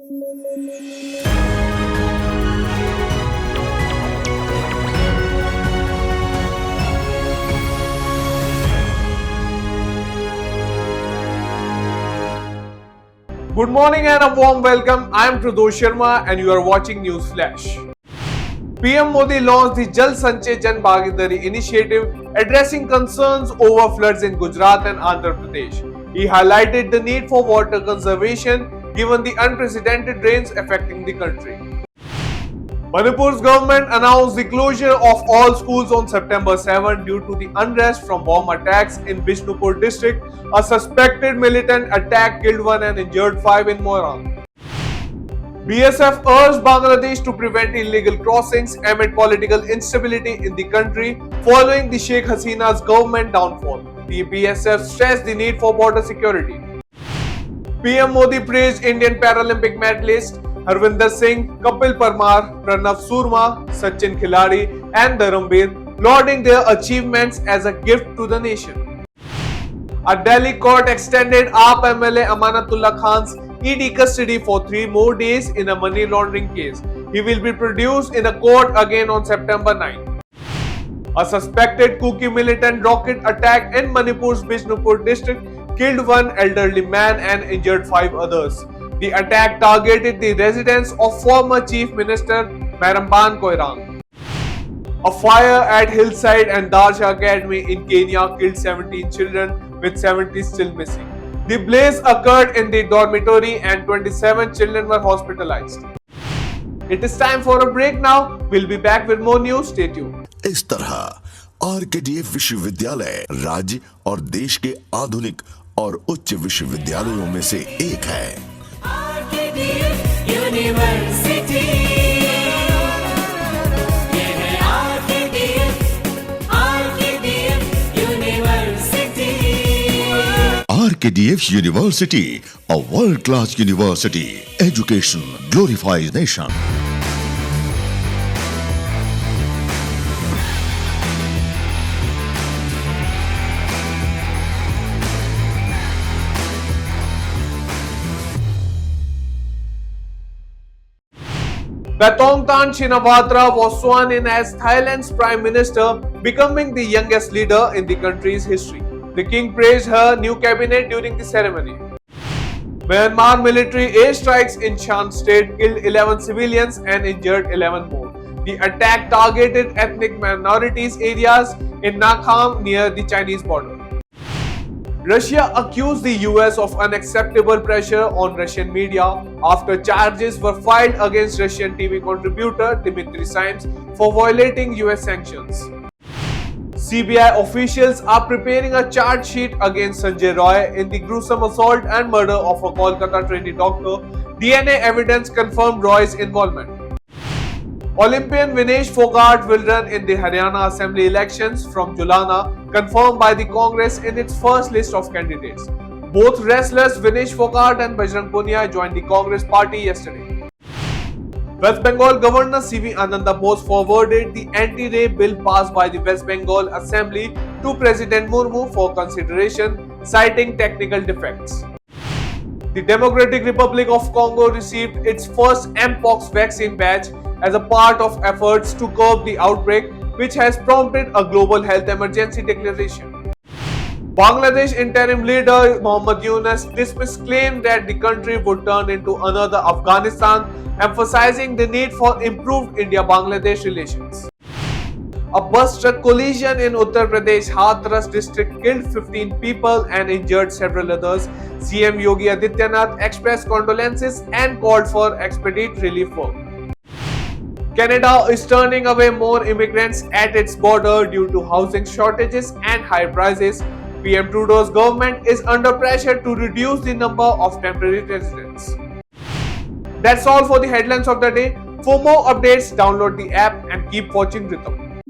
Good morning and a warm welcome. I am Pradosh Sharma and you are watching News Flash. PM Modi launched the Jal Sanchay Jan Bhagidari initiative addressing concerns over floods in Gujarat and Andhra Pradesh. He highlighted the need for water conservation given the unprecedented rains affecting the country. Manipur's government announced the closure of all schools on September 7 due to the unrest from bomb attacks in Bishnupur district. A suspected militant attack killed 1 and injured 5 in Moirang. BSF urged Bangladesh to prevent illegal crossings amid political instability in the country following the Sheikh Hasina's government downfall. The BSF stressed the need for border security. PM Modi praised Indian Paralympic medalists Harvinder Singh, Kapil Parmar, Pranav Surma, Sachin Khiladi and Dharamveer, lauding their achievements as a gift to the nation. A Delhi court extended AAP MLA Amanatullah Khan's ED custody for 3 more days in a money laundering case. He will be produced in a court again on September 9. A suspected Kuki militant rocket attack in Manipur's Bishnupur district killed 1 elderly man and injured 5 others. The attack targeted the residence of former Chief Minister Maramban Koirang. A fire at Hillside and Darsha Academy in Kenya killed 17 children, with 70 still missing. The blaze occurred in the dormitory and 27 children were hospitalized. It is time for a break now. We'll be back with more news. Stay tuned. इस तरह RKDF विश्वविद्यालय राज्य और देश के आधुनिक और उच्च विश्वविद्यालयों में से एक है। यूनिवर्सिटी ये है RKDF university. RKDF university, a world-class university. Education glorifies nation. Paetongtarn Shinawatra was sworn in as Thailand's Prime Minister, becoming the youngest leader in the country's history. The king praised her new cabinet during the ceremony. Myanmar military airstrikes in Shan state killed 11 civilians and injured 11 more. The attack targeted ethnic minorities areas in Nakham near the Chinese border. Russia accused the US of unacceptable pressure on Russian media after charges were filed against Russian TV contributor Dmitry Simes for violating US sanctions. CBI officials are preparing a charge sheet against Sanjay Roy in the gruesome assault and murder of a Kolkata trainee doctor. DNA evidence confirmed Roy's involvement. Olympian Vinesh Fogart will run in the Haryana Assembly elections from Julana, confirmed by the Congress in its first list of candidates. Both wrestlers Vinesh Fogart and Bajrang Punia joined the Congress party yesterday. West Bengal Governor C.V. Ananda Bose forwarded the anti-rape bill passed by the West Bengal Assembly to President Murmu for consideration, citing technical defects. The Democratic Republic of Congo received its first Mpox vaccine batch as a part of efforts to curb the outbreak, which has prompted a global health emergency declaration. Bangladesh interim leader Mohammad Yunus dismissed claim that the country would turn into another Afghanistan, emphasizing the need for improved India-Bangladesh relations. A bus truck collision in Uttar Pradesh Hathras district killed 15 people and injured several others. CM Yogi Adityanath expressed condolences and called for expedite relief work. Canada is turning away more immigrants at its border due to housing shortages and high prices. PM Trudeau's government is under pressure to reduce the number of temporary residents. That's all for the headlines of the day. For more updates, download the app and keep watching Rhythm.